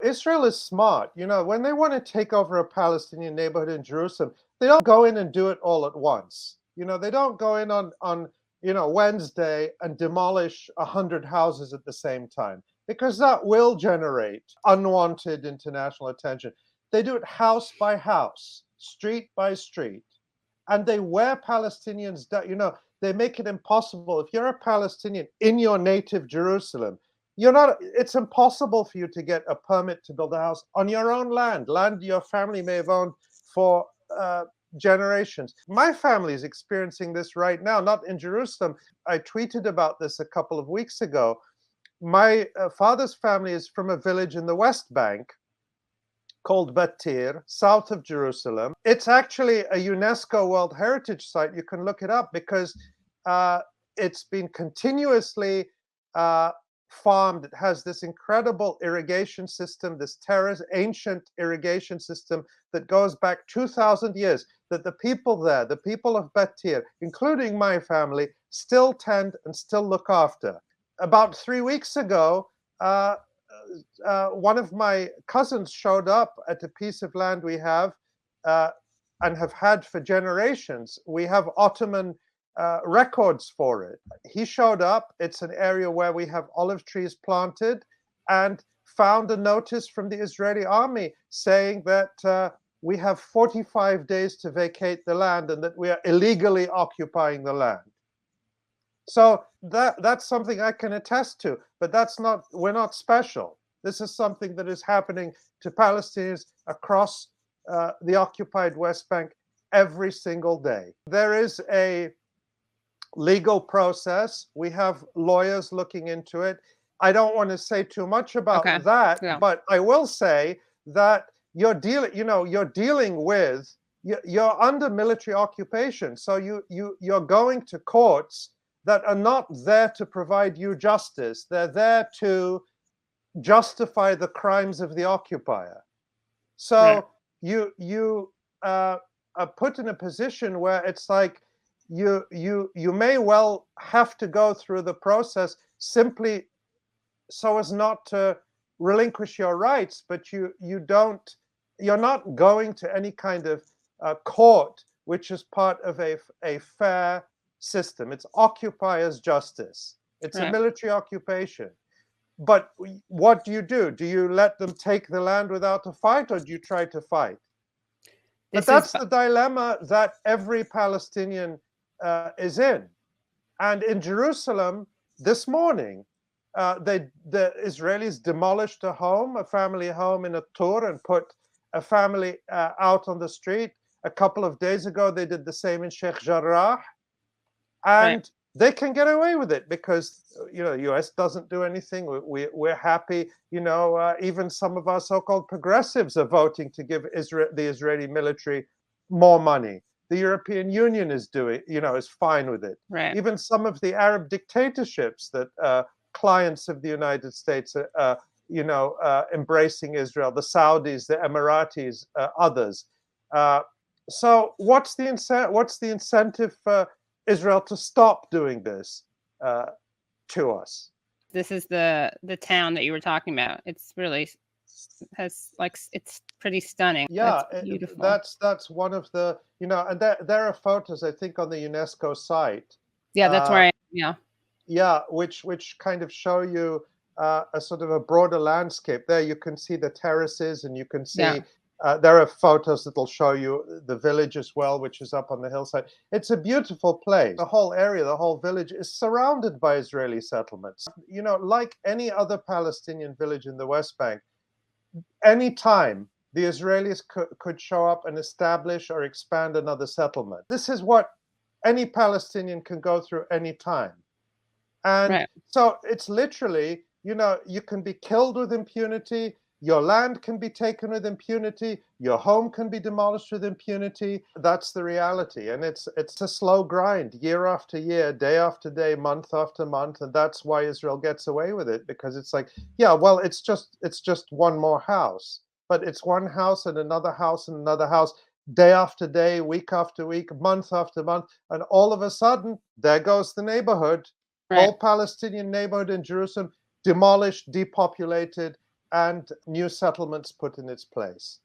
Israel is smart. When they want to take over a Palestinian neighborhood in Jerusalem, they don't go in and do it all at once. They don't go in on Wednesday and demolish 100 houses at the same time, because that will generate unwanted international attention. They do it house by house, street by street, and they wear Palestinians down. They make it impossible. If you're a Palestinian in your native Jerusalem, it's impossible for you to get a permit to build a house on your own land your family may have owned for generations. My family is experiencing this right now, not in Jerusalem. I tweeted about this a couple of weeks ago. My father's family is from a village in the West Bank called Batir, south of Jerusalem. It's actually a UNESCO World Heritage Site. You can look it up because it's been continuously farmed. It has this incredible irrigation system, this ancient irrigation system that goes back 2,000 years, that the people there, the people of Batir, including my family, still tend and still look after. About 3 weeks ago, one of my cousins showed up at a piece of land we have and have had for generations. We have Ottoman records for it. He showed up. It's an area where we have olive trees planted, and found a notice from the Israeli army saying that we have 45 days to vacate the land and that we are illegally occupying the land. So that's something I can attest to, but we're not special. This is something that is happening to Palestinians across the occupied West Bank every single day. There is a legal process. We have lawyers looking into it. I don't want to say too much about that, but I will say that you're dealing with, you're under military occupation. So you're going to courts that are not there to provide you justice. They're there to justify the crimes of the occupier. So you are put in a position where it's like you may well have to go through the process simply so as not to relinquish your rights, but you're not going to any kind of court which is part of a fair system. It's occupier's justice. It's a military occupation. But what do? Do you let them take the land without a fight, or do you try to fight? But that's the dilemma that every Palestinian is in. And in Jerusalem this morning, the Israelis demolished a family home in a Tur, and put a family out on the street. A couple of days ago, they did the same in Sheikh Jarrah. And they can get away with it because the U.S. doesn't do anything. We're happy. Even some of our so-called progressives are voting to give the Israeli military more money. The European Union is fine with it. Even some of the Arab dictatorships that clients of the United States are embracing Israel, the Saudis, the Emiratis, others. So what's the incentive for Israel to stop doing this to us? This is the town that you were talking about. It's really it's pretty stunning. Yeah, that's beautiful. That's one of the and there are photos, I think, on the UNESCO site. Yeah, that's where which kind of show you a sort of a broader landscape. There you can see the terraces, and you can see there are photos that'll show you the village as well, which is up on the hillside. It's a beautiful place. The whole area, the whole village is surrounded by Israeli settlements. Like any other Palestinian village in the West Bank, anytime the Israelis could show up and establish or expand another settlement. This is what any Palestinian can go through any time. And so it's literally, you can be killed with impunity. Your land can be taken with impunity. Your home can be demolished with impunity. That's the reality. And it's a slow grind, year after year, day after day, month after month. And that's why Israel gets away with it, because it's like, it's just one more house. But it's one house and another house and another house, day after day, week after week, month after month. And all of a sudden, there goes the neighborhood, whole Palestinian neighborhood in Jerusalem, demolished, depopulated. and new settlements put in its place.